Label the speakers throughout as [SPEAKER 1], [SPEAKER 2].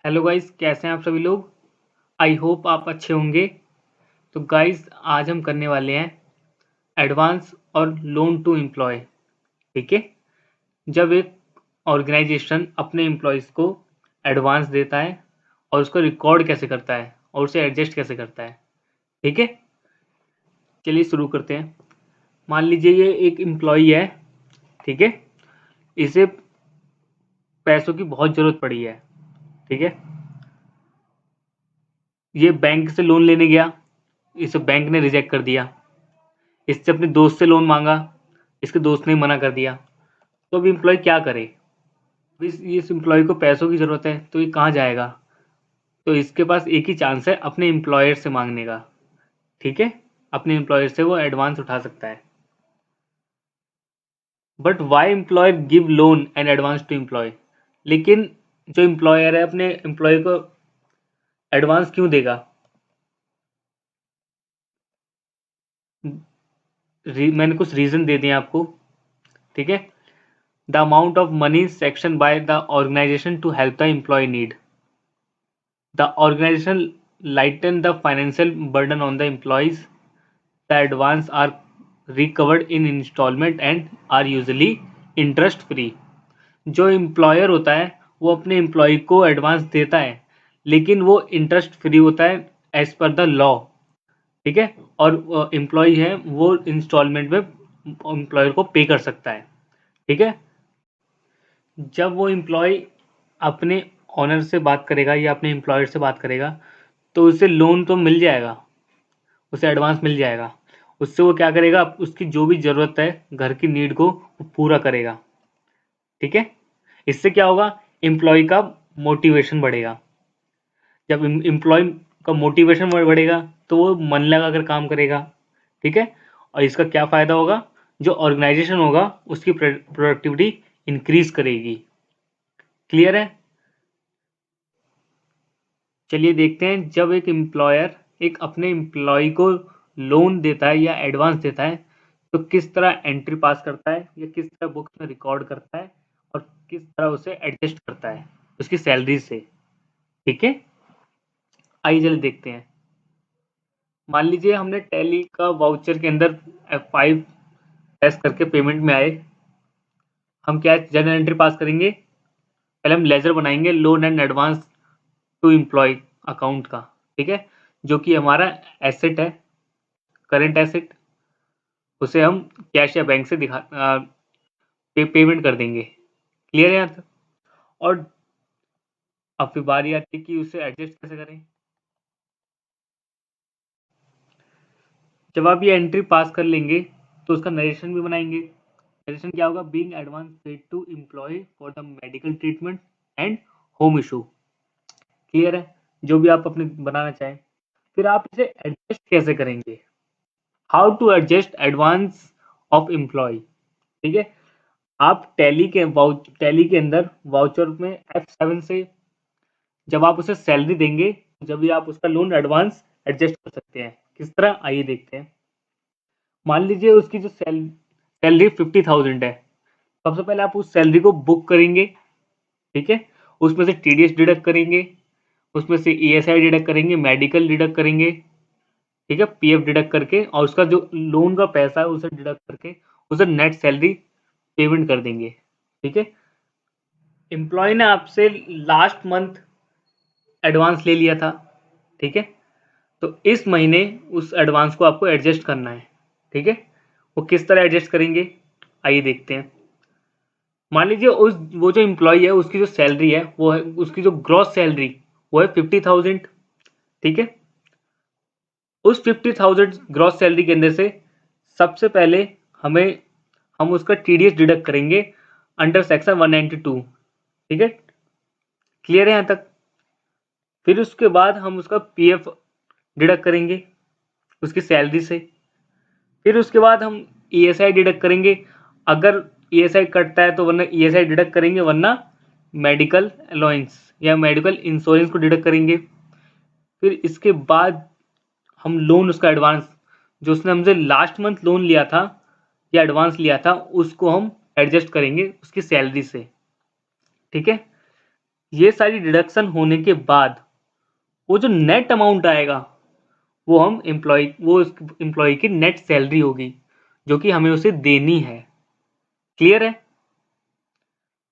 [SPEAKER 1] Hello guys, कैसे हैं आप सभी लोग। आई होप आप अच्छे होंगे। तो गाइस, आज हम करने वाले हैं एडवांस और लोन टू एम्प्लॉय। ठीक है। जब एक ऑर्गेनाइजेशन अपने एम्प्लॉयज़ को एडवांस देता है और उसको रिकॉर्ड कैसे करता है और उसे एडजस्ट कैसे करता है। ठीक है, चलिए शुरू करते हैं। मान लीजिए ये एक एम्प्लॉय है। ठीक है, इसे पैसों की बहुत ज़रूरत पड़ी है। ठीक है, ये बैंक से लोन लेने गया, इसे बैंक ने रिजेक्ट कर दिया। इससे अपने दोस्त से लोन मांगा, इसके दोस्त ने मना कर दिया। तो अब एम्प्लॉय क्या करे। इस एम्प्लॉय को पैसों की ज़रूरत है तो ये कहाँ जाएगा। तो इसके पास एक ही चांस है अपने एम्प्लॉयर से मांगने का। ठीक है, अपने एम्प्लॉयर से वो एडवांस उठा सकता है। But why employer give loan and advance to employ. लेकिन जो एम्प्लॉयर है अपने एम्प्लॉय को एडवांस क्यों देगा। मैंने कुछ रीज़न दे दिए आपको। ठीक है, the amount of money section by the organisation to help the employ need. The organization lighten the financial burden on the employees. The advance are recovered in installment and are usually interest free. जो employer होता है वो अपने employ को advance देता है, लेकिन वो इंटरेस्ट फ्री होता है एज पर द लॉ। ठीक है, और एम्प्लॉय है वो इंस्टॉलमेंट में एम्प्लॉयर को पे कर सकता है। ठीक है, जब वो एम्प्लॉय अपने ऑनर से बात करेगा या अपने एम्प्लॉयर से बात करेगा तो उसे लोन तो मिल जाएगा, उसे एडवांस मिल जाएगा। उससे वो क्या करेगा, उसकी जो भी ज़रूरत है घर की नीड को वो पूरा करेगा। ठीक है, इससे क्या होगा, एम्प्लॉय का मोटिवेशन बढ़ेगा। जब एम्प्लॉय का मोटिवेशन बढ़ेगा तो वो मन लगा कर काम करेगा। ठीक है, और इसका क्या फ़ायदा होगा, जो ऑर्गेनाइजेशन होगा उसकी प्रोडक्टिविटी इंक्रीज करेगी। क्लियर है। चलिए देखते हैं, जब एक एम्प्लॉयर एक अपने एम्प्लॉय को लोन देता है या एडवांस देता है तो किस तरह एंट्री पास करता है या किस तरह बुक्स में रिकॉर्ड करता है और किस तरह उसे एडजस्ट करता है उसकी सैलरी से। ठीक है, आइए जल्दी देखते हैं। मान लीजिए हमने टैली का वाउचर के अंदर F5 टेस्ट करके पेमेंट में आए। हम क्या जनरल एंट्री पास करेंगे, पहले हम लेजर बनाएंगे loan and advance to employ account का। ठीक है, जो कि हमारा एसेट है, करंट एसेट। उसे हम कैश या बैंक से पेमेंट कर देंगे। क्लियर है यहाँ तक। और अब फिर बारी आती है कि उसे एडजस्ट कैसे करें। जब आप ये एंट्री पास कर लेंगे तो उसका नरेशन भी बनाएंगे। नरेशन क्या होगा, being advance paid to employ for the medical treatment and home issue. Clear है, जो भी आप अपने बनाना चाहें। फिर आप इसे एडजस्ट कैसे करेंगे, how to adjust advance of employ. ठीक है, आप टैली के अंदर वाउचर में F7 से जब आप उसे सैलरी देंगे जब भी आप उसका लोन एडवांस एडजस्ट कर सकते हैं। किस तरह, आइए देखते हैं। मान लीजिए उसकी जो सैलरी 50,000 है। सबसे पहले आप उस सैलरी को बुक करेंगे। ठीक है, उसमें से TDS डिडक्ट करेंगे, उसमें से ESI डिडक्ट करेंगे, मेडिकल डिडक्ट करेंगे। ठीक है, PF डिडक्ट करके और उसका जो लोन का पैसा है उसे डिडक्ट करके उसे नेट सैलरी पेमेंट कर देंगे। ठीक है, एम्प्लॉय ने आपसे लास्ट मंथ एडवांस ले लिया था। ठीक है, तो इस महीने उस एडवांस को आपको एडजस्ट करना है। ठीक है, वो किस तरह एडजस्ट करेंगे, आइए देखते हैं। मान लीजिए वो जो एम्प्लॉय है उसकी जो सैलरी है वो है, उसकी जो ग्रॉस सैलरी वो है 50,000। ठीक है, उस 50,000 ग्रॉस सैलरी के अंदर से सबसे पहले हम उसका TDS डिडक्ट करेंगे अंडर सेक्शन 192। ठीक है, क्लियर है यहाँ तक। फिर उसके बाद हम उसका PF डिडक्ट करेंगे उसकी सैलरी से। फिर उसके बाद हम ESI डिडक्ट करेंगे, अगर ESI कटता है तो, वरना ESI डिडक्ट करेंगे, वरना मेडिकल अलाउंस या मेडिकल इंश्योरेंस को डिडक्ट करेंगे। फिर इसके बाद हम लोन उसका एडवांस जो उसने हमसे लास्ट मंथ लोन लिया था या एडवांस लिया था उसको हम एडजस्ट करेंगे उसकी सैलरी से। ठीक है, ये सारी डिडक्शन होने के बाद वो जो नेट अमाउंट आएगा वो एम्प्लॉय की नेट सैलरी होगी जो कि हमें उसे देनी है। क्लियर है?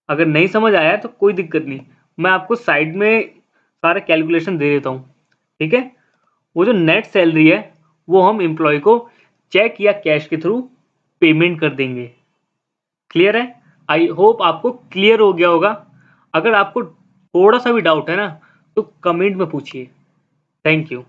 [SPEAKER 1] अगर नहीं समझ आया तो कोई दिक्कत नहीं, मैं आपको साइड में सारा कैलकुलेशन दे देता हूँ। ठीक है? वो जो नेट सैलरी है वो हम एम्प्लॉय को चेक या कैश के थ्रू पेमेंट कर देंगे। क्लियर है? आई होप आपको क्लियर हो गया होगा। अगर आपको थोड़ा सा भी डाउट है ना तो कमेंट में पूछिए। Thank you.